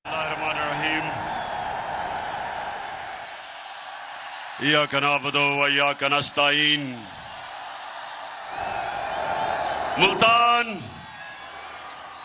Bismillahirrahmanirrahim. Iyyaka na'budu wa iyyaka nasta'in.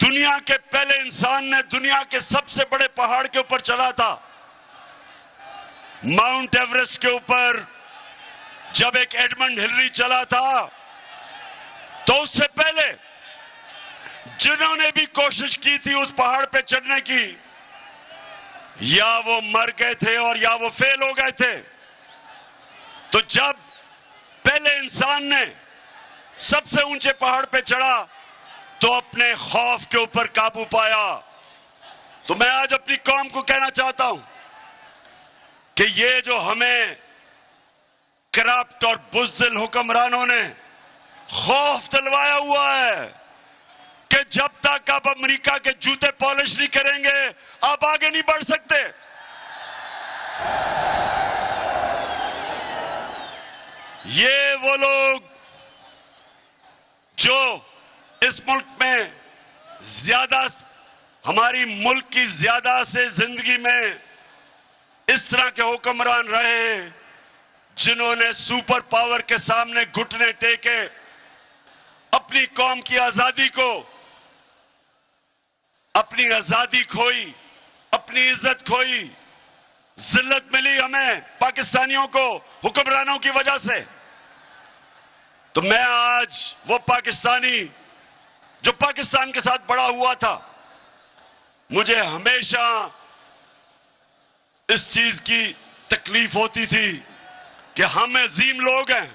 دنیا کے پہلے انسان نے دنیا کے سب سے بڑے پہاڑ کے اوپر چلا تھا، ماؤنٹ ایورسٹ کے اوپر جب ایک ایڈمنڈ ہلری چلا تھا، تو اس سے پہلے جنہوں نے بھی کوشش کی تھی اس پہاڑ پہ چڑھنے کی، یا وہ مر گئے تھے اور یا وہ فیل ہو گئے تھے۔ تو جب پہلے انسان نے سب سے اونچے پہاڑ پہ چڑھا تو اپنے خوف کے اوپر قابو پایا۔ تو میں آج اپنی قوم کو کہنا چاہتا ہوں کہ یہ جو ہمیں کرپٹ اور بزدل حکمرانوں نے خوف دلوایا ہوا ہے کہ جب تک آپ امریکہ کے جوتے پالش نہیں کریں گے آپ آگے نہیں بڑھ سکتے۔ یہ وہ لوگ جو اس ملک میں زیادہ ہماری ملک کی زیادہ سے زندگی میں اس طرح کے حکمران رہے جنہوں نے سپر پاور کے سامنے گھٹنے ٹیکے، اپنی قوم کی آزادی کو، اپنی آزادی کھوئی، اپنی عزت کھوئی، ذلت ملی ہمیں پاکستانیوں کو حکمرانوں کی وجہ سے۔ تو میں آج وہ پاکستانی جو پاکستان کے ساتھ بڑا ہوا تھا، مجھے ہمیشہ اس چیز کی تکلیف ہوتی تھی کہ ہم عظیم لوگ ہیں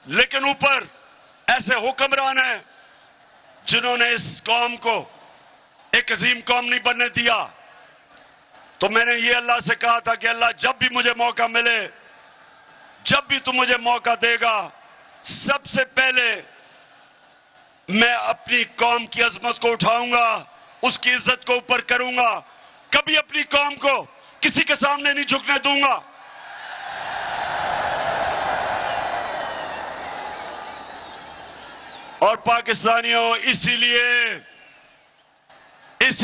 لیکن اوپر ایسے حکمران ہیں جنہوں نے اس قوم کو ایک عظیم قوم نہیں بننے دیا۔ تو میں نے یہ اللہ سے کہا تھا کہ اللہ جب بھی مجھے موقع ملے، جب بھی تو مجھے موقع دے گا، سب سے پہلے میں اپنی قوم کی عظمت کو اٹھاؤں گا، اس کی عزت کو اوپر کروں گا، کبھی اپنی قوم کو کسی کے سامنے نہیں جھکنے دوں گا۔ اور پاکستانیوں، اسی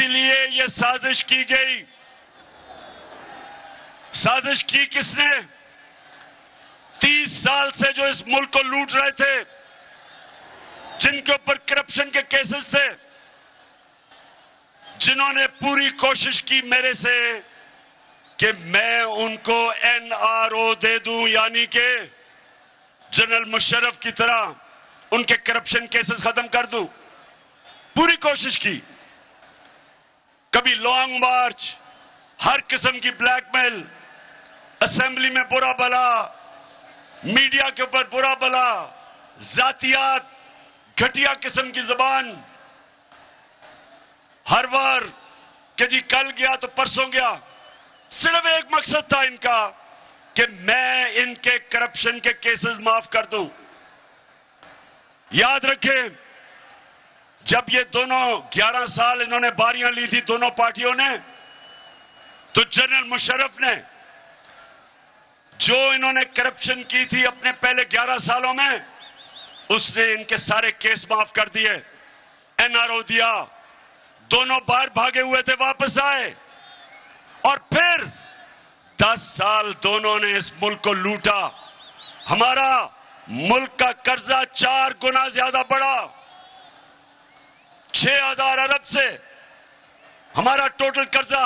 لیے یہ سازش کی گئی۔ سازش کی کس نے؟ 30 سال سے جو اس ملک کو لوٹ رہے تھے، جن کے اوپر کرپشن کے کیسز تھے، جنہوں نے پوری کوشش کی میرے سے کہ میں ان کو NRO دے دوں، یعنی کہ جنرل مشرف کی طرح ان کے کرپشن کیسز ختم کر دوں، پوری کوشش کی۔ کبھی لانگ مارچ، ہر قسم کی بلیک میل، اسمبلی میں برا بلا، میڈیا کے اوپر برا بلا، ذاتیات، گھٹیا قسم کی زبان، ہر بار کہ جی کل گیا تو پرسوں گیا۔ صرف ایک مقصد تھا ان کا کہ میں ان کے کرپشن کے کیسز معاف کر دوں۔ یاد رکھیں، جب یہ دونوں 11 سال انہوں نے باریاں لی تھی دونوں پارٹیوں نے، تو جنرل مشرف نے جو انہوں نے کرپشن کی تھی اپنے پہلے 11 سالوں میں، اس نے ان کے سارے کیس معاف کر دیے، NRO دیا، دونوں باہر بھاگے ہوئے تھے واپس آئے، اور پھر 10 سال دونوں نے اس ملک کو لوٹا۔ ہمارا ملک کا قرضہ 4 گنا زیادہ بڑھا، 6,000 ارب سے ہمارا ٹوٹل قرضہ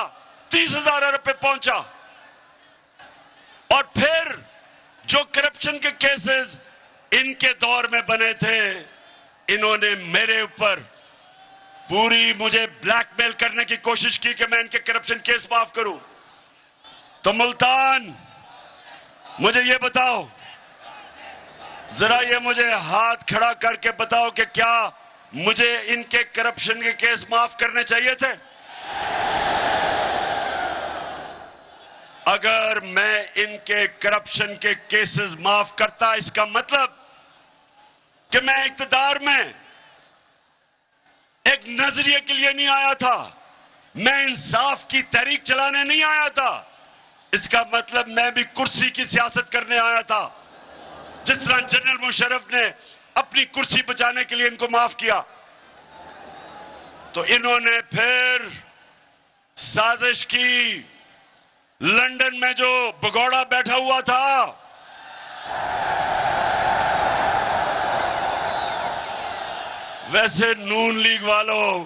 30,000 ارب پہ پہنچا۔ اور پھر جو کرپشن کے کیسز ان کے دور میں بنے تھے، انہوں نے میرے اوپر پوری مجھے بلیک میل کرنے کی کوشش کی کہ میں ان کے کرپشن کیس معاف کروں۔ تو ملتان، مجھے یہ بتاؤ، ذرا یہ مجھے ہاتھ کھڑا کر کے بتاؤ کہ کیا مجھے ان کے کرپشن کے کیس معاف کرنے چاہیے تھے؟ اگر میں ان کے کرپشن کے کیسز معاف کرتا، اس کا مطلب کہ میں اقتدار میں ایک نظریے کے لیے نہیں آیا تھا، میں انصاف کی تحریک چلانے نہیں آیا تھا، اس کا مطلب میں بھی کرسی کی سیاست کرنے آیا تھا۔ جس طرح جنرل مشرف نے اپنی کرسی بچانے کے لیے ان کو معاف کیا، تو انہوں نے پھر سازش کی۔ لندن میں جو بگوڑا بیٹھا ہوا تھا، ویسے نون لیگ والوں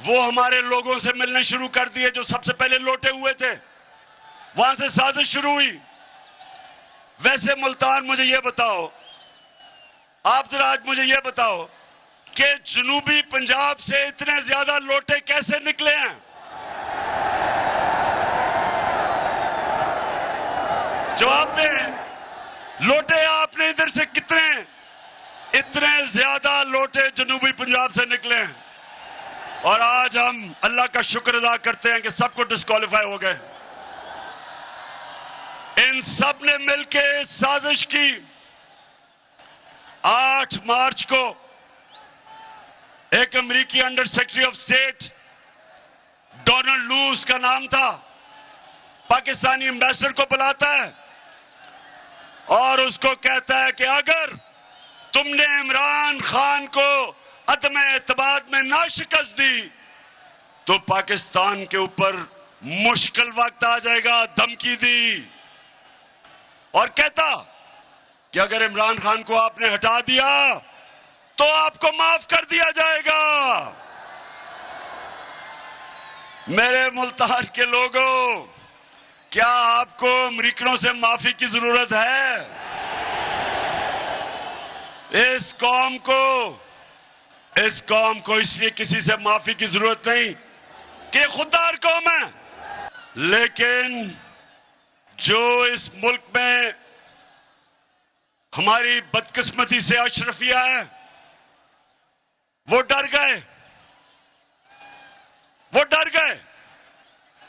وہ ہمارے لوگوں سے ملنے شروع کر دیے جو سب سے پہلے لوٹے ہوئے تھے. وہاں سے سازش شروع ہوئی. ویسے ملتان مجھے یہ بتاؤ, آپ ذرا آج مجھے یہ بتاؤ کہ جنوبی پنجاب سے اتنے زیادہ لوٹے کیسے نکلے ہیں؟ جواب دیں. لوٹے آپ نے ادھر سے اتنے زیادہ لوٹے جنوبی پنجاب سے نکلے ہیں, اور آج ہم اللہ کا شکر ادا کرتے ہیں کہ سب کو ڈسکوالیفائی ہو گئے. ان سب نے مل کے سازش کی. 8 مارچ کو ایک امریکی under secretary of state Donald Lu کا نام تھا, پاکستانی ایمبیسڈر کو بلاتا ہے اور اس کو کہتا ہے کہ اگر تم نے عمران خان کو عدم اعتماد میں نہ شکست دی تو پاکستان کے اوپر مشکل وقت آ جائے گا. دھمکی دی اور کہتا کہ اگر عمران خان کو آپ نے ہٹا دیا تو آپ کو معاف کر دیا جائے گا. میرے ملتان کے لوگوں, کیا آپ کو امریکنوں سے معافی کی ضرورت ہے؟ اس قوم کو اس لیے کسی سے معافی کی ضرورت نہیں کہ خوددار قوم ہے, لیکن جو اس ملک میں ہماری بدقسمتی سے اشرفیہ ہے وہ ڈر گئے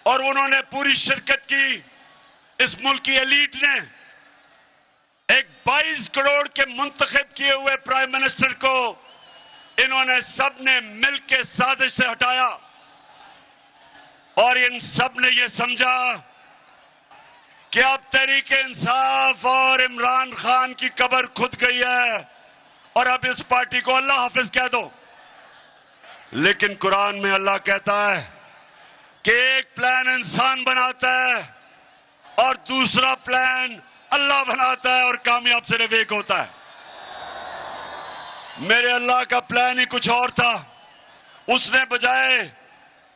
اور انہوں نے پوری شرکت کی. اس ملک کی ایلیٹ نے ایک 22 کروڑ کے منتخب کیے ہوئے پرائم منسٹر کو انہوں نے سب نے مل کے سازش سے ہٹایا, اور ان سب نے یہ سمجھا کہ اب تحریک انصاف اور عمران خان کی قبر کھد گئی ہے اور اب اس پارٹی کو اللہ حافظ کہہ دو. لیکن قرآن میں اللہ کہتا ہے کہ ایک پلان انسان بناتا ہے اور دوسرا پلان اللہ بناتا ہے, اور کامیاب صرف ایک ہوتا ہے. میرے اللہ کا پلان ہی کچھ اور تھا. اس نے بجائے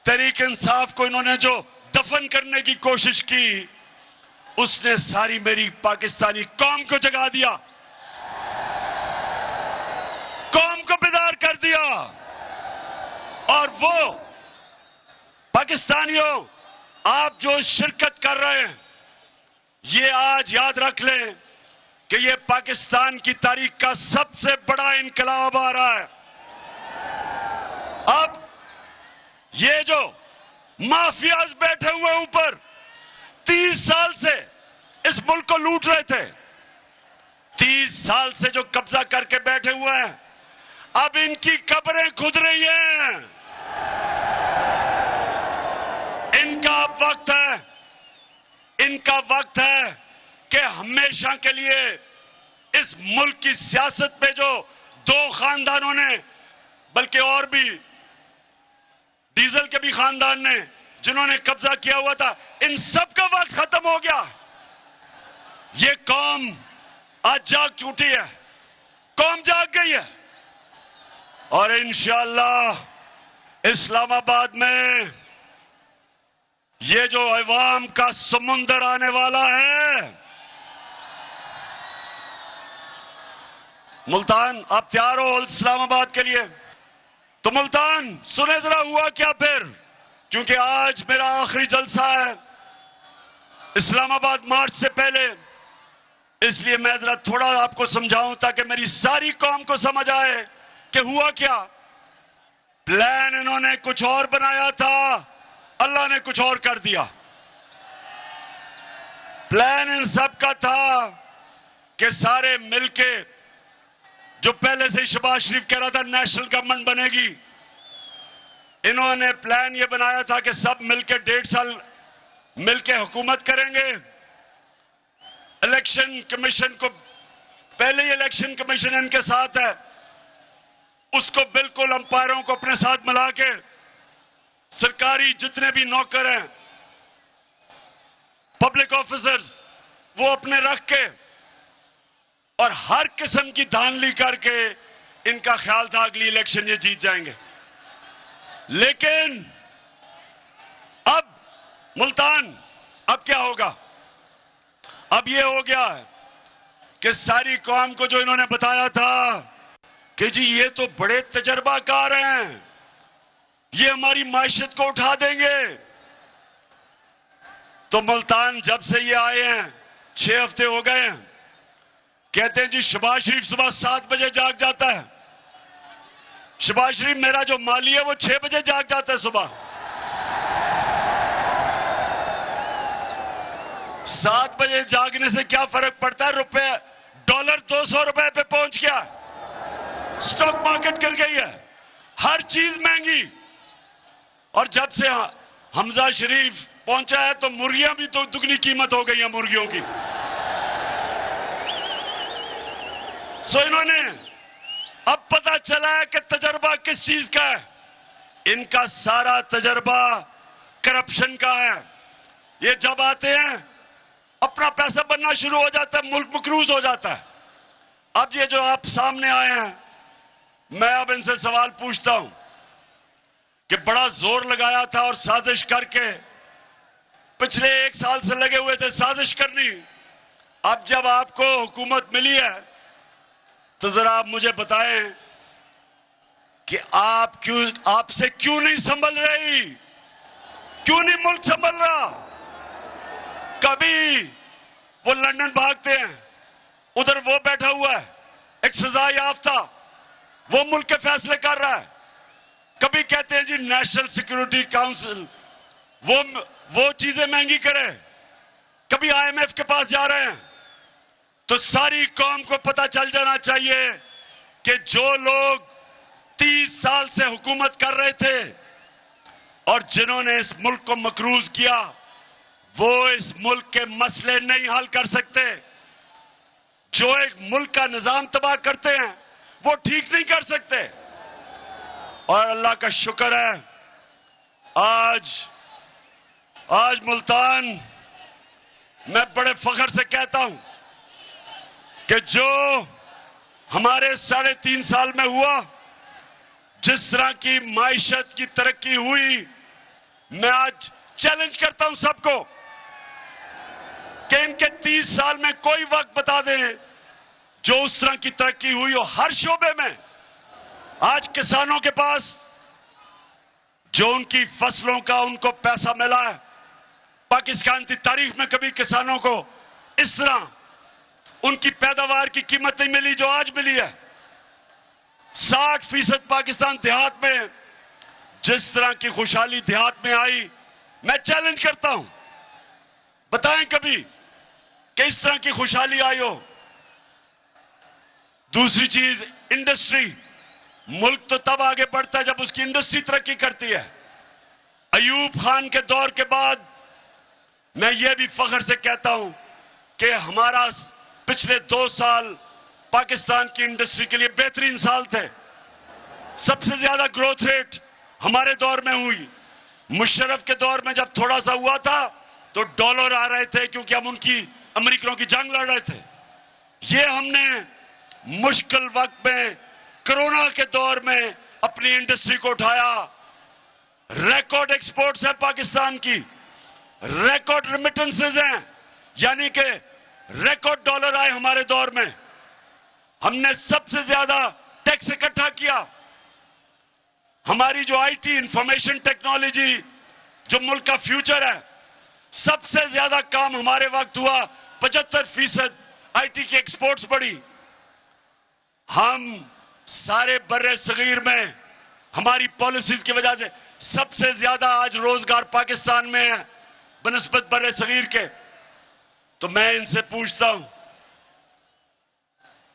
تحریک انصاف کو انہوں نے جو دفن کرنے کی کوشش کی, اس نے ساری میری پاکستانی قوم کو جگا دیا, قوم کو بیدار کر دیا. اور وہ پاکستانیوں, آپ جو شرکت کر رہے ہیں, یہ آج یاد رکھ لیں کہ یہ پاکستان کی تاریخ کا سب سے بڑا انقلاب آ رہا ہے. اب یہ جو مافیاز بیٹھے ہوئے اوپر 30 سال سے اس ملک کو لوٹ رہے تھے, 30 سال سے جو قبضہ کر کے بیٹھے ہوئے ہیں, اب ان کی قبریں کھد رہی ہیں. ان کا وقت ہے کہ ہمیشہ کے لیے اس ملک کی سیاست میں جو 2 خاندانوں نے, بلکہ اور بھی ڈیزل کے بھی خاندان نے جنہوں نے قبضہ کیا ہوا تھا, ان سب کا وقت ختم ہو گیا. یہ قوم آج جاگ چوٹی ہے, قوم جاگ گئی ہے, اور انشاءاللہ اسلام آباد میں یہ جو عوام کا سمندر آنے والا ہے. ملتان, آپ تیار ہو اسلام آباد کے لیے؟ تو ملتان سنے ذرا ہوا کیا پھر, کیونکہ آج میرا آخری جلسہ ہے اسلام آباد مارچ سے پہلے, اس لیے میں ذرا تھوڑا آپ کو سمجھاؤں تاکہ میری ساری قوم کو سمجھ آئے کہ ہوا کیا. پلان انہوں نے کچھ اور بنایا تھا, اللہ نے کچھ اور کر دیا. پلان ان سب کا تھا کہ سارے مل کے, جو پہلے سے شہباز شریف کہہ رہا تھا نیشنل گورنمنٹ بنے گی, انہوں نے پلان یہ بنایا تھا کہ سب مل کے 1.5 سال مل کے حکومت کریں گے. الیکشن کمیشن کو, پہلے ہی الیکشن کمیشن ان کے ساتھ ہے, اس کو بالکل امپائروں کو اپنے ساتھ ملا کے سرکاری جتنے بھی نوکر ہیں, پبلک آفیسرز, وہ اپنے رکھ کے اور ہر قسم کی دھاندلی کر کے ان کا خیال تھا اگلی الیکشن یہ جیت جائیں گے. لیکن اب ملتان اب کیا ہوگا؟ اب یہ ہو گیا ہے کہ ساری قوم کو جو انہوں نے بتایا تھا کہ جی یہ تو بڑے تجربہ کار ہیں، یہ ہماری معیشت کو اٹھا دیں گے، تو ملتان جب سے یہ آئے ہیں 6 ہفتے ہو گئے ہیں، کہتے ہیں جی شہباز شریف صبح 7 بجے جاگ جاتا ہے۔ شہباز شریف میرا جو مالی ہے وہ 6 بجے جاگ جاتا ہے صبح۔ 7 بجے جاگنے سے کیا فرق پڑتا ہے؟ ڈالر 200 روپے پہ پہنچ گیا، سٹاک مارکیٹ گر گئی ہے، ہر چیز مہنگی۔ اور جب سے حمزہ شریف پہنچا ہے تو مرغیاں بھی تو دگنی قیمت ہو گئی ہیں مرغیوں کی۔ سو انہوں نے اب پتا چلا ہے کہ تجربہ کس چیز کا ہے۔ ان کا سارا تجربہ کرپشن کا ہے۔ یہ جب آتے ہیں اپنا پیسہ بننا شروع ہو جاتا ہے، ملک مقروض ہو جاتا ہے۔ اب یہ جو آپ سامنے آئے ہیں، میں اب ان سے سوال پوچھتا ہوں کہ بڑا زور لگایا تھا اور سازش کر کے پچھلے 1 سال سے لگے ہوئے تھے سازش کرنی، اب جب آپ کو حکومت ملی ہے تو ذرا آپ مجھے بتائیں کہ آپ سے کیوں نہیں سنبھل رہی؟ کیوں نہیں ملک سنبھل رہا؟ کبھی وہ لندن بھاگتے ہیں، ادھر وہ بیٹھا ہوا ہے ایک سزا یافتہ، وہ ملک کے فیصلے کر رہا ہے۔ کبھی کہتے ہیں جی نیشنل سیکیورٹی کاؤنسل وہ چیزیں مہنگی کرے، کبھی IMF کے پاس جا رہے ہیں۔ تو ساری قوم کو پتہ چل جانا چاہیے کہ جو لوگ 30 سال سے حکومت کر رہے تھے اور جنہوں نے اس ملک کو مقروض کیا، وہ اس ملک کے مسئلے نہیں حل کر سکتے۔ جو ایک ملک کا نظام تباہ کرتے ہیں وہ ٹھیک نہیں کر سکتے۔ اور اللہ کا شکر ہے آج ملتان میں بڑے فخر سے کہتا ہوں کہ جو ہمارے 3.5 سال میں ہوا، جس طرح کی معیشت کی ترقی ہوئی، میں آج چیلنج کرتا ہوں سب کو کہ ان کے 30 سال میں کوئی وقت بتا دیں جو اس طرح کی ترقی ہوئی ہو ہر شعبے میں۔ آج کسانوں کے پاس جو ان کی فصلوں کا ان کو پیسہ ملا ہے، پاکستان کی تاریخ میں کبھی کسانوں کو اس طرح ان کی پیداوار کی قیمت نہیں ملی جو آج ملی ہے۔ 60% پاکستان دیہات میں جس طرح کی خوشحالی دیہات میں آئی، میں چیلنج کرتا ہوں بتائیں کبھی کہ اس طرح کی خوشحالی آئی ہو۔ دوسری چیز انڈسٹری، ملک تو تب آگے بڑھتا ہے جب اس کی انڈسٹری ترقی کرتی ہے۔ ایوب خان کے دور کے بعد میں یہ بھی فخر سے کہتا ہوں کہ ہمارا پچھلے 2 سال پاکستان کی انڈسٹری کے لیے بہترین سال تھے۔ سب سے زیادہ گروتھ ریٹ ہمارے دور میں ہوئی۔ مشرف کے دور میں جب تھوڑا سا ہوا تھا تو ڈالر آ رہے تھے کیونکہ ہم امریکیوں کی جنگ لڑ رہے تھے۔ یہ ہم نے مشکل وقت میں کرونا کے دور میں اپنی انڈسٹری کو اٹھایا۔ ریکارڈ ایکسپورٹس ہیں پاکستان کی، ریکارڈ ریمیٹنسز ہیں، یعنی کہ ریکارڈ ڈالر آئے ہمارے دور میں۔ ہم نے سب سے زیادہ ٹیکس اکٹھا کیا۔ ہماری جو IT انفارمیشن ٹیکنالوجی جو ملک کا فیوچر ہے، سب سے زیادہ کام ہمارے وقت ہوا۔ 75% IT کی ایکسپورٹس بڑھی۔ ہم سارے بر صغیر میں ہماری پالیسیز کی وجہ سے سب سے زیادہ آج روزگار پاکستان میں ہے بنسبت بر صغیر کے۔ تو میں ان سے پوچھتا ہوں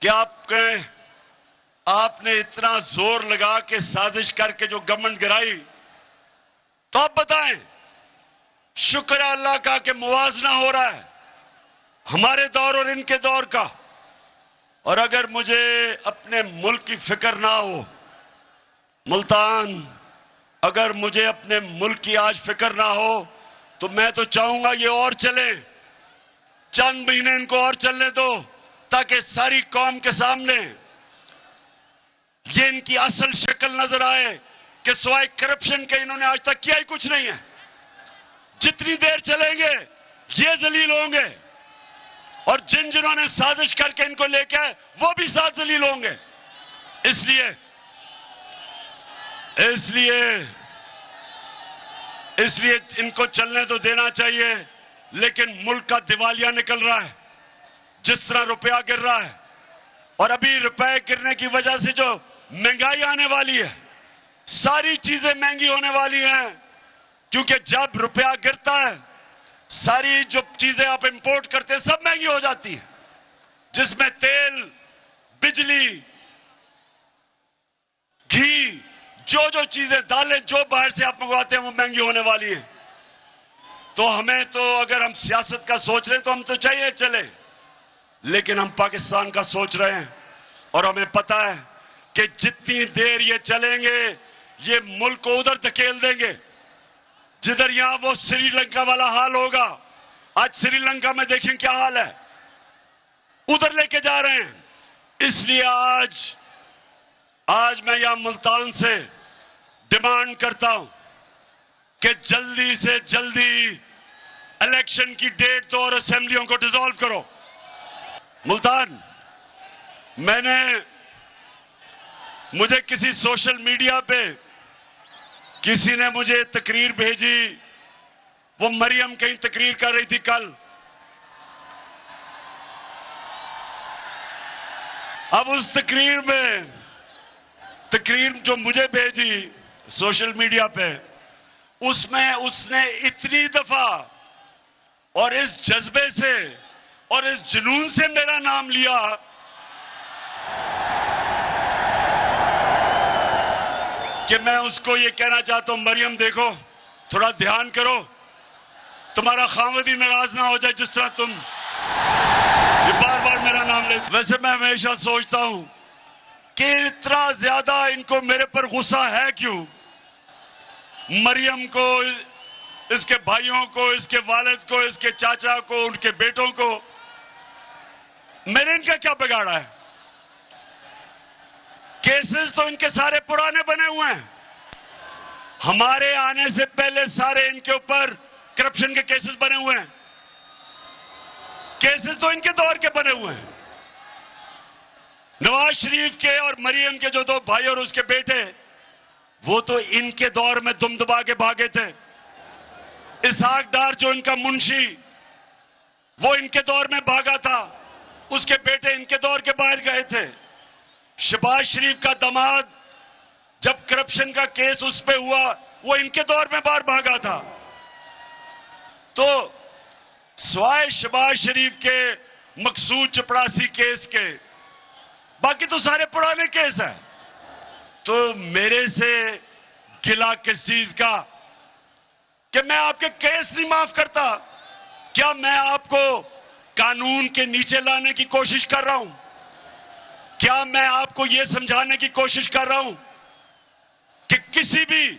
کہ آپ نے اتنا زور لگا کے سازش کر کے جو گورنمنٹ گرائی، تو آپ بتائیں، شکر ہے اللہ کا کہ موازنہ ہو رہا ہے ہمارے دور اور ان کے دور کا۔ اور اگر مجھے اپنے ملک کی فکر نہ ہو ملتان، اگر مجھے اپنے ملک کی آج فکر نہ ہو تو میں تو چاہوں گا یہ اور چلے، چند مہینے ان کو اور چلنے دو تاکہ ساری قوم کے سامنے یہ ان کی اصل شکل نظر آئے کہ سوائے کرپشن کے انہوں نے آج تک کیا ہی کچھ نہیں ہے. جتنی دیر چلیں گے یہ ذلیل ہوں گے اور جنہوں نے سازش کر کے ان کو لے کے آئے وہ بھی ساتھ ذلیل ہوں گے. اس لیے ان کو چلنے تو دینا چاہیے. لیکن ملک کا دیوالیہ نکل رہا ہے جس طرح روپیہ گر رہا ہے. اور ابھی روپے گرنے کی وجہ سے جو مہنگائی آنے والی ہے, ساری چیزیں مہنگی ہونے والی ہیں. کیونکہ جب روپیہ گرتا ہے ساری جو چیزیں آپ امپورٹ کرتے ہیں سب مہنگی ہو جاتی ہیں, جس میں تیل, بجلی, گھی, جو چیزیں, دالیں جو باہر سے آپ منگواتے ہیں وہ مہنگی ہونے والی ہیں. تو ہمیں تو اگر ہم سیاست کا سوچ رہے ہیں تو ہم تو چاہیے چلے, لیکن ہم پاکستان کا سوچ رہے ہیں اور ہمیں پتا ہے کہ جتنی دیر یہ چلیں گے یہ ملک کو ادھر دھکیل دیں گے جدھر یہاں وہ سری لنکا والا حال ہوگا. آج سری لنکا میں دیکھیں کیا حال ہے, ادھر لے کے جا رہے ہیں. اس لیے آج میں یہاں ملتان سے ڈیمانڈ کرتا ہوں کہ جلدی سے جلدی الیکشن کی ڈیٹ دو اور اسمبلیوں کو ڈیزالو کرو. ملتان مجھے کسی سوشل میڈیا پہ کسی نے مجھے تقریر بھیجی, وہ مریم کہیں تقریر کر رہی تھی کل. اب اس تقریر جو مجھے بھیجی سوشل میڈیا پہ, اس میں اس نے اتنی دفعہ اور اس جذبے سے اور اس جنون سے میرا نام لیا کہ میں اس کو یہ کہنا چاہتا ہوں, مریم دیکھو تھوڑا دھیان کرو, تمہارا خاوند ہی ناراض نہ ہو جائے جس طرح تم یہ بار بار میرا نام لیتے. ویسے میں ہمیشہ سوچتا ہوں کہ اتنا زیادہ ان کو میرے پر غصہ ہے کیوں. مریم کو, اس کے بھائیوں کو, اس کے والد کو, اس کے چاچا کو, ان کے بیٹوں کو, میں نے ان کا کیا بگاڑا ہے؟ کیسز تو ان کے سارے پرانے بنے ہوئے ہیں. ہمارے آنے سے پہلے سارے ان کے اوپر کرپشن کے کیسز بنے ہوئے ہیں. کیسز تو ان کے دور کے بنے ہوئے ہیں. نواز شریف کے اور مریم کے جو دو بھائی اور اس کے بیٹے, وہ تو ان کے دور میں دم دبا کے بھاگے تھے. اسحاق ڈار جو ان کا منشی, وہ ان کے دور میں بھاگا تھا, اس کے بیٹے ان کے دور کے باہر گئے تھے. شہباز شریف کا داماد جب کرپشن کا کیس اس پہ ہوا وہ ان کے دور میں باہر بھاگا تھا. تو سوائے شہباز شریف کے مقصود چپڑاسی کیس کے باقی تو سارے پرانے کیس ہیں. تو میرے سے گلہ کس چیز کا کہ میں آپ کے کیس نہیں معاف کرتا؟ کیا میں آپ کو قانون کے نیچے لانے کی کوشش کر رہا ہوں؟ کیا میں آپ کو یہ سمجھانے کی کوشش کر رہا ہوں کہ کسی بھی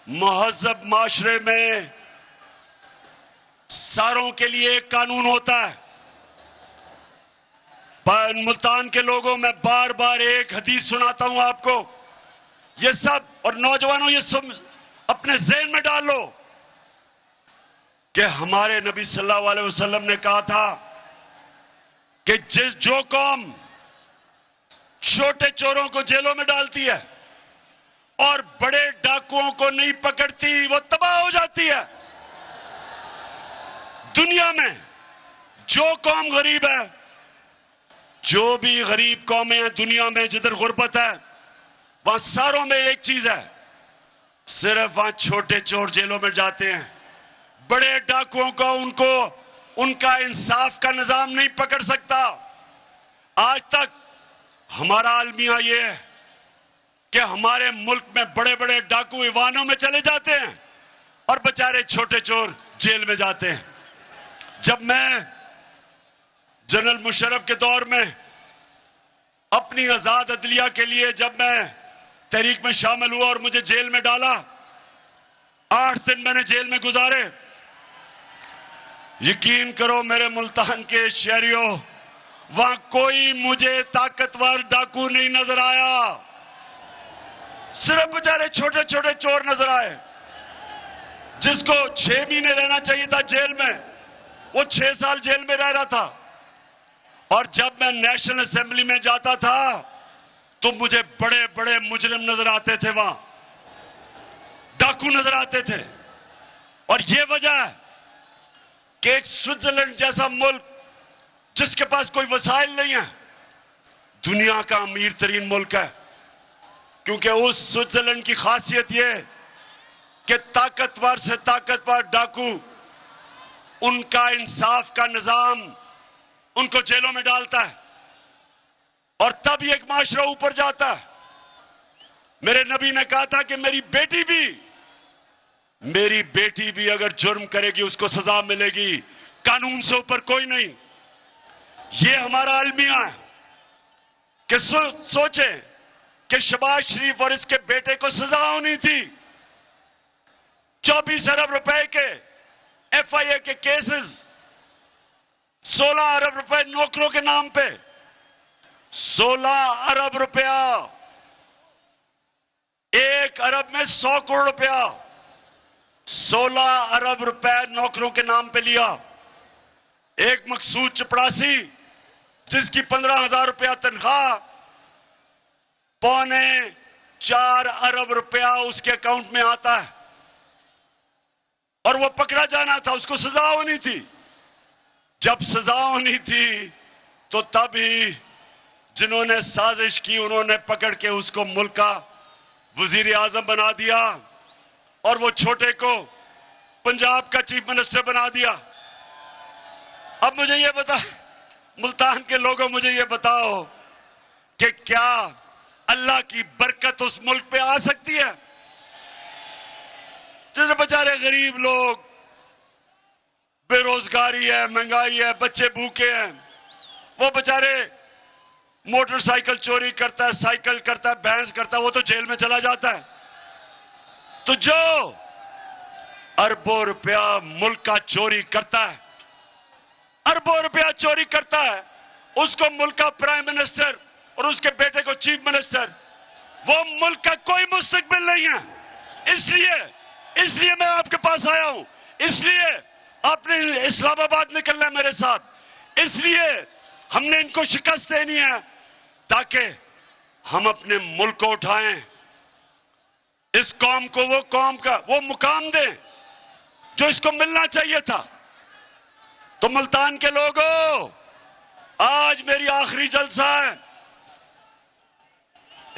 مہذب معاشرے میں ساروں کے لیے ایک قانون ہوتا ہے؟ ملتان کے لوگوں میں بار بار ایک حدیث سناتا ہوں آپ کو, یہ سب, اور نوجوانوں یہ سب اپنے ذہن میں ڈال لو کہ ہمارے نبی صلی اللہ علیہ وسلم نے کہا تھا کہ جو قوم چھوٹے چوروں کو جیلوں میں ڈالتی ہے اور بڑے ڈاکوؤں کو نہیں پکڑتی وہ تباہ ہو جاتی ہے. دنیا میں جو قوم غریب ہے, جو بھی غریب قومیں ہیں دنیا میں جدھر غربت ہے, وہاں ساروں میں ایک چیز ہے, صرف وہاں چھوٹے چور جیلوں میں جاتے ہیں. بڑے ڈاکوؤں کو ان کا انصاف کا نظام نہیں پکڑ سکتا. آج تک ہمارا المیہ یہ ہے کہ ہمارے ملک میں بڑے بڑے ڈاکو ایوانوں میں چلے جاتے ہیں اور بیچارے چھوٹے چور جیل میں جاتے ہیں. جب میں جنرل مشرف کے دور میں اپنی آزاد عدلیہ کے لیے جب میں تحریک میں شامل ہوا اور مجھے جیل میں ڈالا, 8 دن میں نے جیل میں گزارے. یقین کرو میرے ملتان کے شہریوں, وہاں کوئی مجھے طاقتور ڈاکو نہیں نظر آیا. صرف بیچارے چھوٹے چھوٹے چور نظر آئے. جس کو 6 مہینے رہنا چاہیے تھا جیل میں وہ 6 سال جیل میں رہ رہا تھا. اور جب میں نیشنل اسمبلی میں جاتا تھا تو مجھے بڑے بڑے مجرم نظر آتے تھے, وہاں ڈاکو نظر آتے تھے. اور یہ وجہ ہے کہ ایک سوئٹزرلینڈ جیسا ملک جس کے پاس کوئی وسائل نہیں ہے, دنیا کا امیر ترین ملک ہے. کیونکہ اس سوئٹزرلینڈ کی خاصیت یہ کہ طاقتور سے طاقتور ڈاکو, ان کا انصاف کا نظام ان کو جیلوں میں ڈالتا ہے اور تب یہ ایک معاشرہ اوپر جاتا ہے. میرے نبی نے کہا تھا کہ میری بیٹی بھی اگر جرم کرے گی اس کو سزا ملے گی, قانون سے اوپر کوئی نہیں. یہ ہمارا المیہ ہے کہ سوچیں کہ شہباز شریف اور اس کے بیٹے کو سزا ہونی تھی. 24 ارب روپے کے FIA کے کیسز, 16 ارب روپے نوکروں کے نام پہ, 16 ارب روپیہ, 1 ارب میں 100 کروڑ روپیہ, 16 ارب روپے نوکروں کے نام پہ لیا. ایک مقصود چپڑاسی جس کی 15,000 روپیہ تنخواہ, 3.25 ارب روپیہ اس کے اکاؤنٹ میں آتا ہے اور وہ پکڑا جانا تھا, اس کو سزا ہونی تھی. جب سزا ہونی تھی تو تب ہی جنہوں نے سازش کی انہوں نے پکڑ کے اس کو ملک کا وزیر اعظم بنا دیا اور وہ چھوٹے کو پنجاب کا چیف منسٹر بنا دیا. اب مجھے یہ بتا, ملتان کے لوگوں مجھے یہ بتاؤ کہ کیا اللہ کی برکت اس ملک پہ آ سکتی ہے؟ جس بیچارے غریب لوگ, بے روزگاری ہے, مہنگائی ہے, بچے بھوکے ہیں, وہ بیچارے موٹر سائیکل چوری کرتا ہے, سائیکل کرتا ہے, بھینس کرتا ہے, وہ تو جیل میں چلا جاتا ہے. تو جو اربوں روپیہ ملک کا چوری کرتا ہے, اربوں روپیہ چوری کرتا ہے, اس کو ملک کا پرائم منسٹر اور اس کے بیٹے کو چیف منسٹر, وہ ملک کا کوئی مستقبل نہیں ہے. اس لیے میں آپ کے پاس آیا ہوں, اس لیے آپ نے اسلام آباد نکلنا ہے میرے ساتھ, اس لیے ہم نے ان کو شکست دینی ہے تاکہ ہم اپنے ملک کو اٹھائیں, اس قوم کو وہ مقام دیں جو اس کو ملنا چاہیے تھا. تو ملتان کے لوگوں, آج میری آخری جلسہ ہے.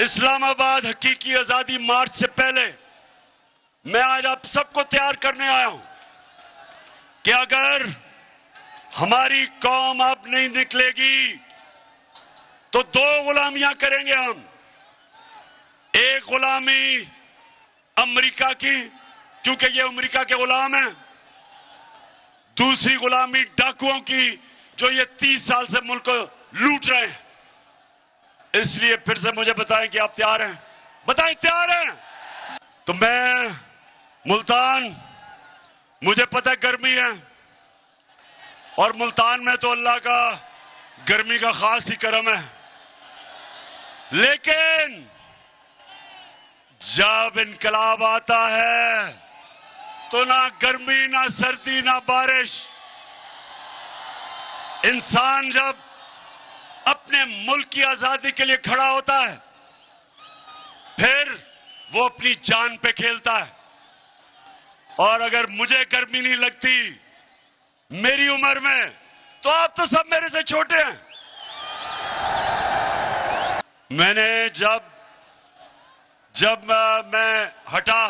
اسلام آباد حقیقی آزادی مارچ سے پہلے میں آج آپ سب کو تیار کرنے آیا ہوں کہ اگر ہماری قوم اب نہیں نکلے گی تو 2 غلامیاں کریں گے ہم. ایک غلامی امریکہ کی, کیونکہ یہ امریکہ کے غلام ہیں. دوسری غلامی ڈاکوؤں کی جو یہ 30 سال سے ملک کو لوٹ رہے ہیں. اس لیے پھر سے مجھے بتائیں کہ آپ تیار ہیں؟ بتائیں تیار ہیں؟ تو میں ملتان, مجھے پتہ ہے گرمی ہے اور ملتان میں تو اللہ کا گرمی کا خاص ہی کرم ہے, لیکن جب انقلاب آتا ہے تو نہ گرمی, نہ سردی, نہ بارش. انسان جب اپنے ملک کی آزادی کے لیے کھڑا ہوتا ہے پھر وہ اپنی جان پہ کھیلتا ہے. اور اگر مجھے گرمی نہیں لگتی میری عمر میں تو آپ تو سب میرے سے چھوٹے ہیں. میں نے جب میں ہٹا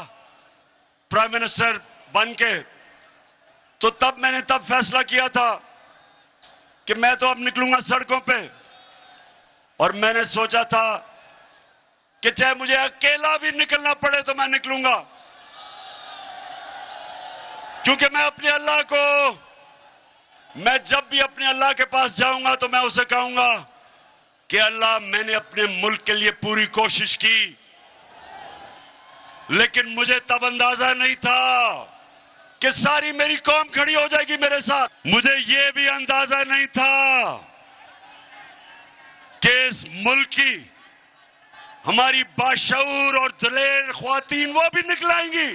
پرائم منسٹر بن کے تو تب میں نے فیصلہ کیا تھا کہ میں تو اب نکلوں گا سڑکوں پہ, اور میں نے سوچا تھا کہ چاہے مجھے اکیلا بھی نکلنا پڑے تو میں نکلوں گا, کیونکہ میں اپنے اللہ کو, میں جب بھی اپنے اللہ کے پاس جاؤں گا تو میں اسے کہوں گا کہ اللہ میں نے اپنے ملک کے لیے پوری کوشش کی, لیکن مجھے تب اندازہ نہیں تھا کہ ساری میری قوم کھڑی ہو جائے گی میرے ساتھ. مجھے یہ بھی اندازہ نہیں تھا کہ اس ملک کی ہماری باشعور اور دلیر خواتین وہ بھی نکلائیں گی.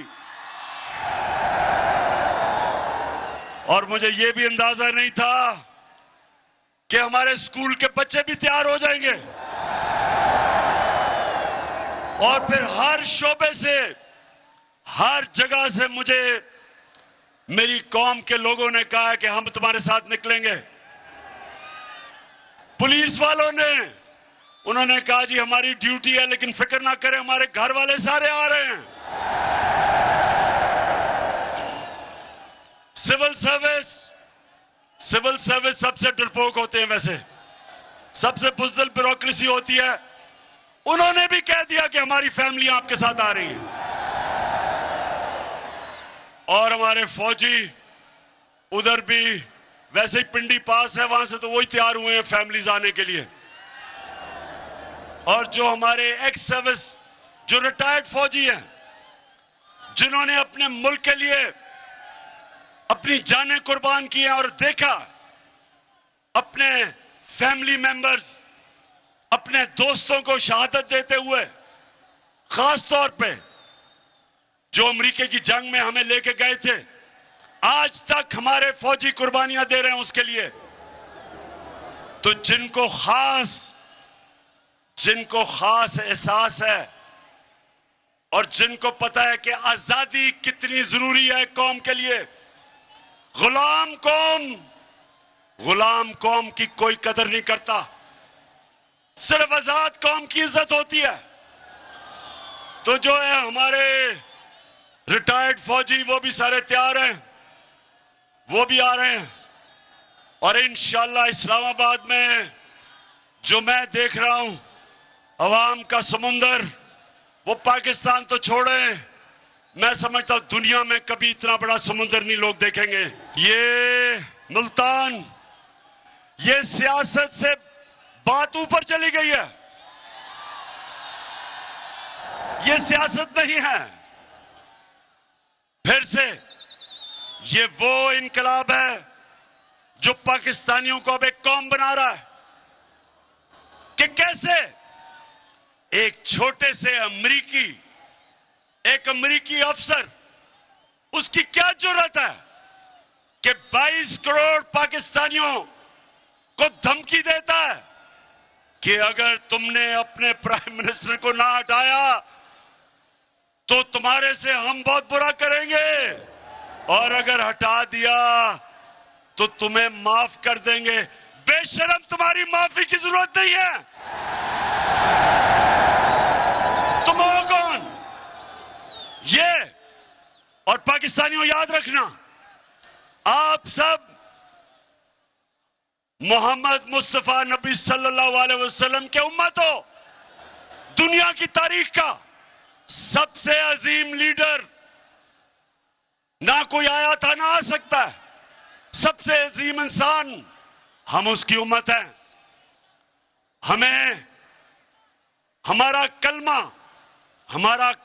اور مجھے یہ بھی اندازہ نہیں تھا کہ ہمارے اسکول کے بچے بھی تیار ہو جائیں گے. اور پھر ہر شعبے سے، ہر جگہ سے مجھے میری قوم کے لوگوں نے کہا کہ ہم تمہارے ساتھ نکلیں گے. پولیس والوں نے، انہوں نے کہا جی ہماری ڈیوٹی ہے لیکن فکر نہ کریں، ہمارے گھر والے سارے آ رہے ہیں. سول سروس سب سے ڈرپوک ہوتے ہیں، ویسے سب سے بزدل بیوروکریسی ہوتی ہے. انہوں نے بھی کہہ دیا کہ ہماری فیملی آپ کے ساتھ آ رہی ہے. اور ہمارے فوجی ادھر بھی ویسے ہی پنڈی پاس ہے، وہاں سے تو وہی تیار ہوئے ہیں فیملیز آنے کے لیے. اور جو ہمارے ایکس سروس، جو ریٹائرڈ فوجی ہیں، جنہوں نے اپنے ملک کے لیے اپنی جانیں قربان کی ہیں اور دیکھا اپنے فیملی میمبرز، اپنے دوستوں کو شہادت دیتے ہوئے، خاص طور پہ جو امریکہ کی جنگ میں ہمیں لے کے گئے تھے، آج تک ہمارے فوجی قربانیاں دے رہے ہیں اس کے لیے. تو جن کو خاص احساس ہے اور جن کو پتہ ہے کہ آزادی کتنی ضروری ہے قوم کے لیے، غلام قوم کی کوئی قدر نہیں کرتا، صرف آزاد قوم کی عزت ہوتی ہے. تو جو ہے ہمارے ریٹائرڈ فوجی، وہ بھی سارے تیار ہیں، وہ بھی آ رہے ہیں. اور انشاءاللہ اسلام آباد میں جو میں دیکھ رہا ہوں عوام کا سمندر، وہ پاکستان تو چھوڑیں، میں سمجھتا ہوں دنیا میں کبھی اتنا بڑا سمندر نہیں لوگ دیکھیں گے. یہ ملتان، یہ سیاست سے بات اوپر چلی گئی ہے، یہ سیاست نہیں ہے. پھر سے یہ وہ انقلاب ہے جو پاکستانیوں کو اب ایک قوم بنا رہا ہے کہ کیسے ایک چھوٹے سے ایک امریکی افسر، اس کی کیا جرأت ہے کہ 22 کروڑ پاکستانیوں کو دھمکی دیتا ہے کہ اگر تم نے اپنے پرائم منسٹر کو نہ ہٹایا تو تمہارے سے ہم بہت برا کریں گے، اور اگر ہٹا دیا تو تمہیں معاف کر دیں گے. بے شرم، تمہاری معافی کی ضرورت نہیں ہے. تم ہو کون؟ یہ. اور پاکستانیوں یاد رکھنا، آپ سب محمد مصطفیٰ نبی صلی اللہ علیہ وسلم کے امت ہو. دنیا کی تاریخ کا سب سے عظیم لیڈر نہ کوئی آیا تھا نہ آ سکتا ہے. سب سے عظیم انسان، ہم اس کی امت ہیں. ہمارا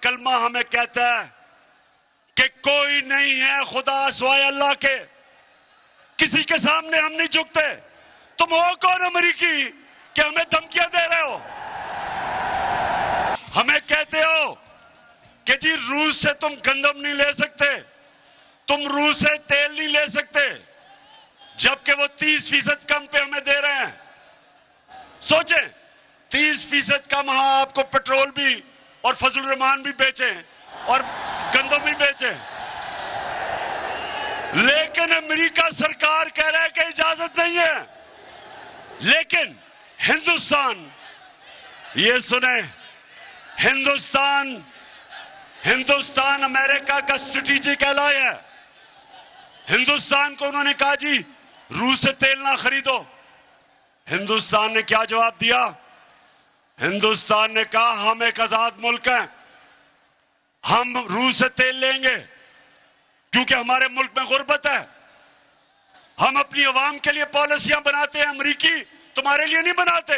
کلمہ ہمیں کہتا ہے کہ کوئی نہیں ہے خدا سوائے اللہ کے، کسی کے سامنے ہم نہیں جھکتے. تم ہو کون امریکی کہ ہمیں دھمکیاں دے رہے ہو؟ ہمیں کہتے ہو کہ جی روس سے تم گندم نہیں لے سکتے، تم روس سے تیل نہیں لے سکتے، جبکہ وہ 30% کم پہ ہمیں دے رہے ہیں. سوچیں، 30% کم ہاں آپ کو پیٹرول بھی اور فضل الرحمان بھی بیچیں اور گندم بھی بیچیں، لیکن امریکہ سرکار کہہ رہا ہے کہ اجازت نہیں ہے. لیکن ہندوستان، یہ سنیں، ہندوستان امریکہ کا اسٹریٹجک ایلائی ہے. ہندوستان کو انہوں نے کہا جی روس سے تیل نہ خریدو. ہندوستان نے کیا جواب دیا؟ ہندوستان نے کہا ہم ایک آزاد ملک ہیں، ہم روس سے تیل لیں گے کیونکہ ہمارے ملک میں غربت ہے. ہم اپنی عوام کے لیے پالیسیاں بناتے ہیں، امریکی تمہارے لیے نہیں بناتے.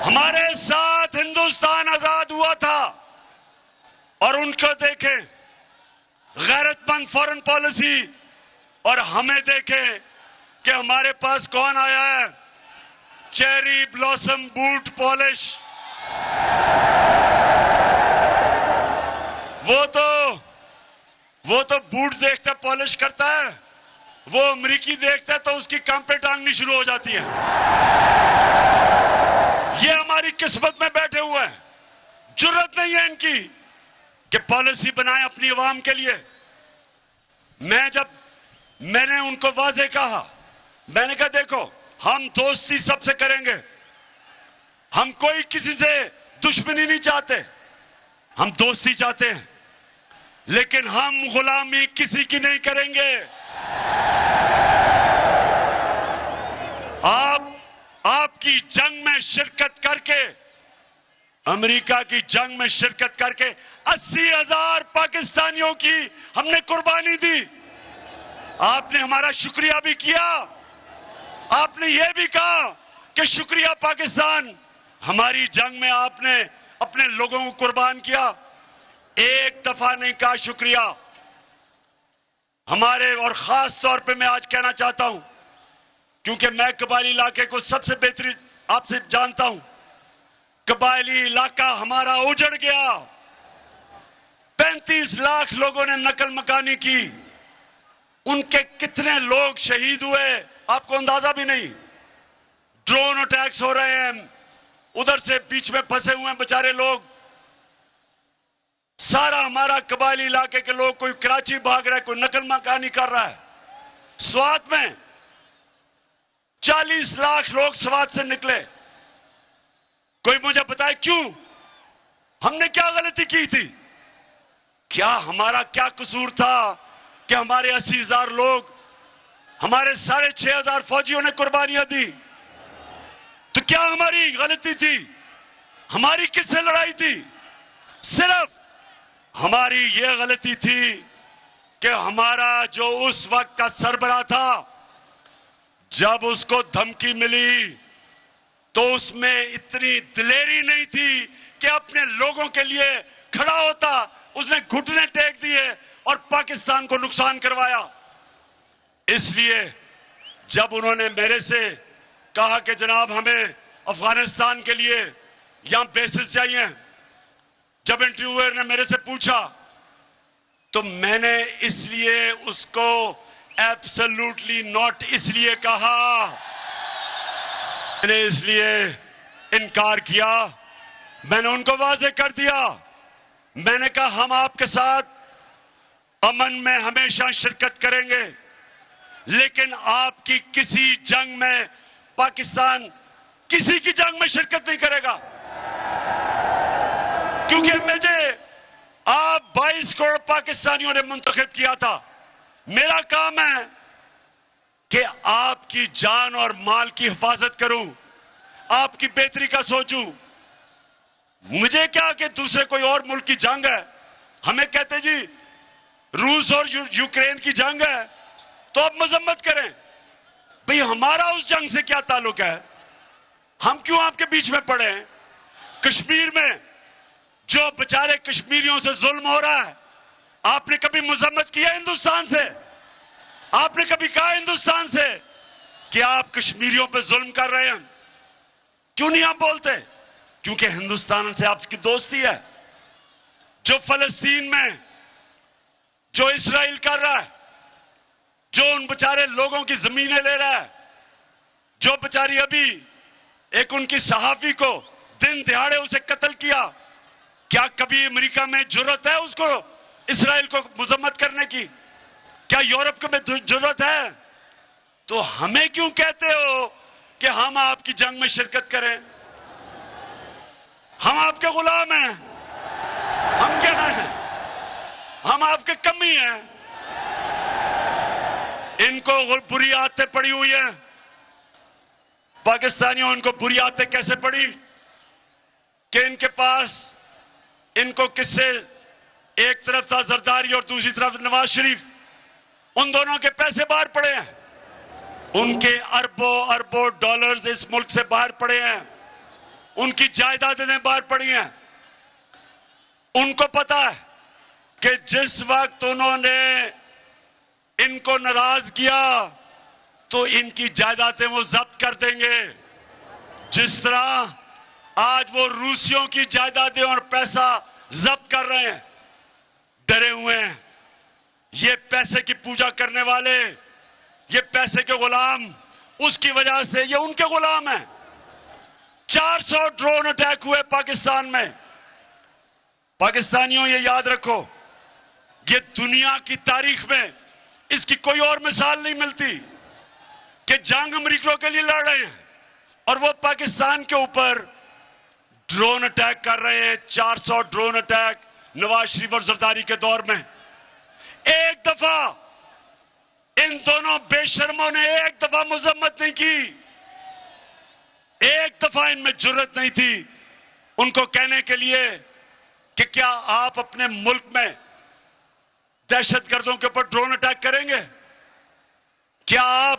ہمارے ساتھ ہندوستان آزاد ہوا تھا، اور ان کو دیکھیں غیرت مند فورن پالیسی، اور ہمیں دیکھیں کہ ہمارے پاس کون آیا ہے، چیری بلاسم بوٹ پالش. وہ تو بوٹ دیکھتا پالش کرتا ہے, وہ امریکی دیکھتا ہے تو اس کی کام پہ ٹانگنی شروع ہو جاتی ہے. یہ ہماری قسمت میں بیٹھے ہوئے ہیں. جرت نہیں ہے ان کی کہ پالیسی بنائیں اپنی عوام کے لیے. میں نے ان کو واضح کہا, میں نے کہا دیکھو ہم دوستی سب سے کریں گے, ہم کوئی کسی سے دشمنی نہیں چاہتے, ہم دوستی چاہتے ہیں, لیکن ہم غلامی کسی کی نہیں کریں گے. آپ کی جنگ میں شرکت کر کے, امریکہ کی جنگ میں شرکت کر کے 80,000 پاکستانیوں کی ہم نے قربانی دی. آپ نے ہمارا شکریہ بھی کیا, آپ نے یہ بھی کہا کہ شکریہ پاکستان, ہماری جنگ میں آپ نے اپنے لوگوں کو قربان کیا. ایک دفعہ نہیں کہا شکریہ. ہمارے, اور خاص طور پہ میں آج کہنا چاہتا ہوں کیونکہ میں قبائلی علاقے کو سب سے بہترین آپ سے جانتا ہوں, قبائلی علاقہ ہمارا اجڑ گیا. 35 لاکھ لوگوں نے نقل مکانی کی, ان کے کتنے لوگ شہید ہوئے آپ کو اندازہ بھی نہیں. ڈرون اٹیکس ہو رہے ہیں, ادھر سے بیچ میں پھنسے ہوئے ہیں بیچارے لوگ. سارا ہمارا قبائلی علاقے کے لوگ, کوئی کراچی بھاگ رہا ہے, کوئی نقل مکانی کر رہا ہے. سوات میں 40 لاکھ لوگ سوات سے نکلے. کوئی مجھے بتائے کیوں؟ ہم نے کیا غلطی کی تھی؟ کیا ہمارا کیا قصور تھا کہ ہمارے 80,000 لوگ, ہمارے 6,500 فوجیوں نے قربانیاں دی؟ تو کیا ہماری غلطی تھی؟ ہماری کس سے لڑائی تھی؟ صرف ہماری یہ غلطی تھی کہ ہمارا جو اس وقت کا سربراہ تھا, جب اس کو دھمکی ملی تو اس میں اتنی دلیری نہیں تھی کہ اپنے لوگوں کے لیے کھڑا ہوتا. اس نے گھٹنے ٹیک دیے اور پاکستان کو نقصان کروایا. اس لیے جب انہوں نے میرے سے کہا کہ جناب ہمیں افغانستان کے لیے یہاں بیسز چاہیے, جب انٹرویور نے میرے سے پوچھا تو میں نے اس لیے اس کو ایبسلیوٹلی ناٹ اس لیے کہا, میں نے اس لیے انکار کیا. میں نے ان کو واضح کر دیا, میں نے کہا ہم آپ کے ساتھ امن میں ہمیشہ شرکت کریں گے, لیکن آپ کی کسی جنگ میں, پاکستان کسی کی جنگ میں شرکت نہیں کرے گا. کیونکہ مجھے آپ 22 کروڑ پاکستانیوں نے منتخب کیا تھا. میرا کام ہے کہ آپ کی جان اور مال کی حفاظت کروں, آپ کی بہتری کا سوچوں. مجھے کیا کہ دوسرے کوئی اور ملک کی جنگ ہے, ہمیں کہتے جی روس اور یوکرین کی جنگ ہے تو آپ مذمت کریں. بھئی ہمارا اس جنگ سے کیا تعلق ہے؟ ہم کیوں آپ کے بیچ میں پڑے ہیں؟ کشمیر میں جو بیچارے کشمیریوں سے ظلم ہو رہا ہے, آپ نے کبھی مذمت کیا ہندوستان سے؟ آپ نے کبھی کہا ہندوستان سے کہ آپ کشمیریوں پہ ظلم کر رہے ہیں؟ کیوں نہیں آپ بولتے؟ کیونکہ ہندوستان سے آپ کی دوستی ہے. جو فلسطین میں جو اسرائیل کر رہا ہے, جو ان بیچارے لوگوں کی زمینیں لے رہا ہے, جو بیچاری ابھی ایک ان کی صحافی کو دن دہاڑے اسے قتل کیا, کیا کبھی امریکہ میں جرت ہے اس کو اسرائیل کو مذمت کرنے کی؟ کیا یورپ میں جرت ہے؟ تو ہمیں کیوں کہتے ہو کہ ہم آپ کی جنگ میں شرکت کریں؟ ہم آپ کے غلام ہیں, ہم کیا ہیں؟ ہم آپ کے کمی ہیں. ان کو بری عادتیں پڑی ہوئی ہیں, پاکستانیوں ان کو بری عادتیں کیسے پڑی کہ ان کے پاس, ان کو کس سے, ایک طرف تھا زرداری اور دوسری طرف نواز شریف, ان دونوں کے پیسے باہر پڑے ہیں, ان کے اربوں اربوں ڈالرز اس ملک سے باہر پڑے ہیں, ان کی جائیدادیں باہر پڑی ہیں. ان کو پتا ہے کہ جس وقت انہوں نے ان کو ناراض کیا تو ان کی جائیدادیں وہ ضبط کر دیں گے, جس طرح آج وہ روسیوں کی جائیدادیں اور پیسہ ضبط کر رہے ہیں. ڈرے ہوئے ہیں. یہ پیسے کی پوجا کرنے والے, یہ پیسے کے غلام, اس کی وجہ سے یہ ان کے غلام ہیں. 400 ڈرون اٹیک ہوئے پاکستان میں. پاکستانیوں یہ یاد رکھو, یہ دنیا کی تاریخ میں اس کی کوئی اور مثال نہیں ملتی کہ جنگ امریکوں کے لیے لڑ رہے ہیں اور وہ پاکستان کے اوپر ڈرون اٹیک کر رہے ہیں. 400 ڈرون اٹیک نواز شریف اور زرداری کے دور میں. ایک دفعہ ان دونوں بے شرموں نے ایک دفعہ مذمت نہیں کی, ایک دفعہ ان میں جرت نہیں تھی ان کو کہنے کے لیے کہ کیا آپ اپنے ملک میں دہشت گردوں کے اوپر ڈرون اٹیک کریں گے؟ کیا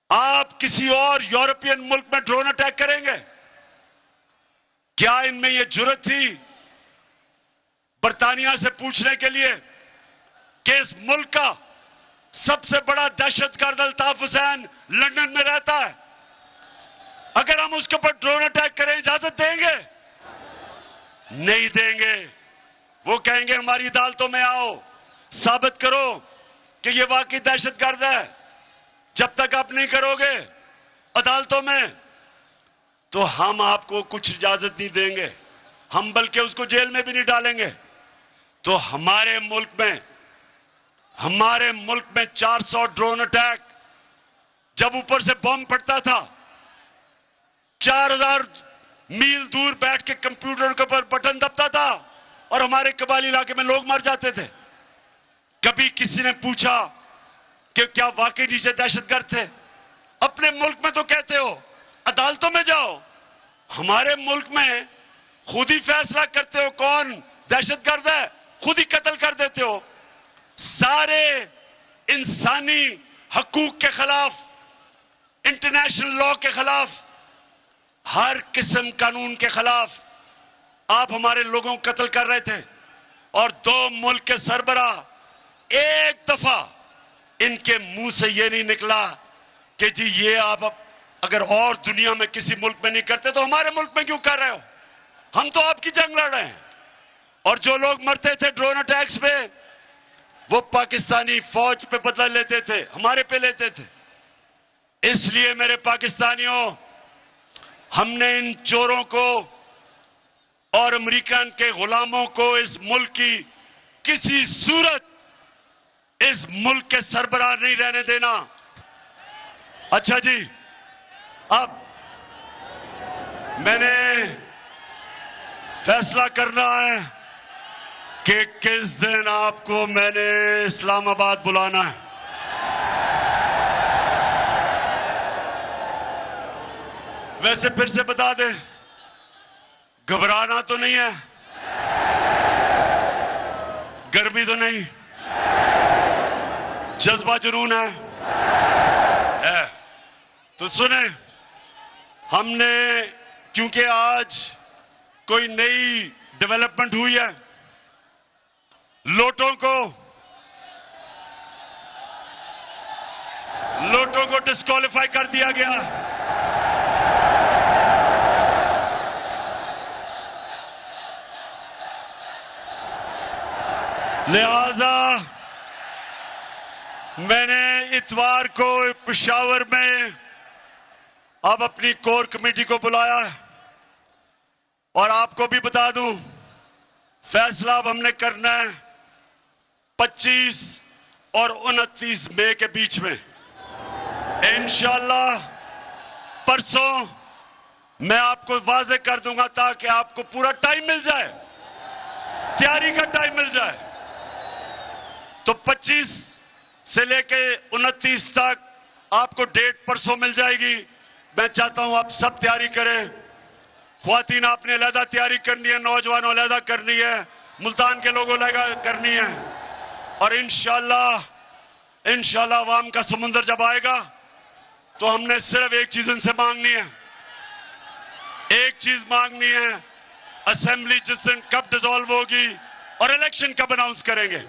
آپ کسی اور یورپین ملک میں ڈرون اٹیک کریں گے؟ کیا ان میں یہ جرت تھی برطانیہ سے پوچھنے کے لیے کہ اس ملک کا سب سے بڑا دہشت گرد الطاف حسین لندن میں رہتا ہے, اگر ہم اس کے اوپر ڈرون اٹیک کریں اجازت دیں گے؟ نہیں دیں گے. وہ کہیں گے ہماری عدالتوں میں آؤ, ثابت کرو کہ یہ واقعی دہشت گرد ہے. جب تک آپ نہیں کرو گے عدالتوں میں تو ہم آپ کو کچھ اجازت نہیں دیں گے, ہم بلکہ اس کو جیل میں بھی نہیں ڈالیں گے. تو ہمارے ملک میں 400 ڈرون اٹیک, جب اوپر سے بم پھٹتا تھا 4000 میل دور بیٹھ کے کمپیوٹر کے اوپر بٹن دبتا تھا اور ہمارے قبائلی علاقے میں لوگ مر جاتے تھے. کبھی کسی نے پوچھا کہ کیا واقعی نیچے دہشت گرد تھے؟ اپنے ملک میں تو کہتے ہو عدالتوں میں جاؤ, ہمارے ملک میں خود ہی فیصلہ کرتے ہو کون دہشت گرد ہے, خود ہی قتل کر دیتے ہو. سارے انسانی حقوق کے خلاف, انٹرنیشنل لا کے خلاف, ہر قسم قانون کے خلاف آپ ہمارے لوگوں کو قتل کر رہے تھے. اور 2 ملک کے سربراہ, ایک دفعہ ان کے منہ سے یہ نہیں نکلا کہ جی یہ آپ اگر اور دنیا میں کسی ملک میں نہیں کرتے تو ہمارے ملک میں کیوں کر رہے ہو؟ ہم تو آپ کی جنگ لڑ رہے ہیں. اور جو لوگ مرتے تھے ڈرون اٹیکس پہ وہ پاکستانی فوج پہ بدلہ لیتے تھے, ہمارے پہ لیتے تھے. اس لیے میرے پاکستانیوں, ہم نے ان چوروں کو اور امریکن کے غلاموں کو اس ملک کی کسی صورت اس ملک کے سربراہ نہیں رہنے دینا. اچھا جی, اب میں نے فیصلہ کرنا ہے کہ کس دن آپ کو میں نے اسلام آباد بلانا ہے. ویسے پھر سے بتا دیں, گھبرانا تو نہیں ہے, گرمی تو نہیں, جذبہ جنون ہے. تو سنیں, ہم نے کیونکہ آج کوئی نئی ڈیولپمنٹ ہوئی ہے, لوٹوں کو ڈسکوالیفائی کر دیا گیا. لہذا میں نے اتوار کو پشاور میں اب اپنی کور کمیٹی کو بلایا ہے, اور آپ کو بھی بتا دوں فیصلہ اب ہم نے کرنا ہے 25 اور 29 مئی کے بیچ میں. انشاءاللہ پرسوں میں آپ کو واضح کر دوں گا تاکہ آپ کو پورا ٹائم مل جائے, تیاری کا ٹائم مل جائے. تو 25 سے لے کے 29 تک آپ کو ڈیٹ پرسوں مل جائے گی. میں چاہتا ہوں آپ سب تیاری کریں. خواتین آپ نے علیحدہ تیاری کرنی ہے, نوجوانوں علیحدہ کرنی ہے, ملتان کے لوگوں علیحدہ کرنی ہے. اور انشاءاللہ عوام کا سمندر جب آئے گا تو ہم نے صرف ایک چیز ان سے مانگنی ہے, ایک چیز مانگنی ہے, اسمبلی جس دن کب ڈیزالو ہوگی اور الیکشن کب اناؤنس کریں گے.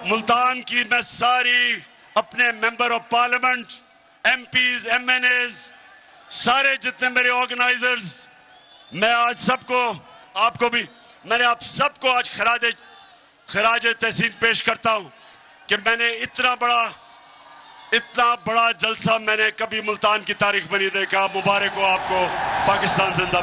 ملتان کی میں ساری اپنے member of parliament, MPs, MNAs, سارے جتنے میرے آرگنائزرز, میں آج سب کو, آپ کو بھی میں نے آپ سب کو آج خراج تحسین پیش کرتا ہوں کہ میں نے اتنا بڑا جلسہ میں نے کبھی ملتان کی تاریخ میں نہیں دیکھا. مبارک ہو آپ کو. پاکستان زندہ باد.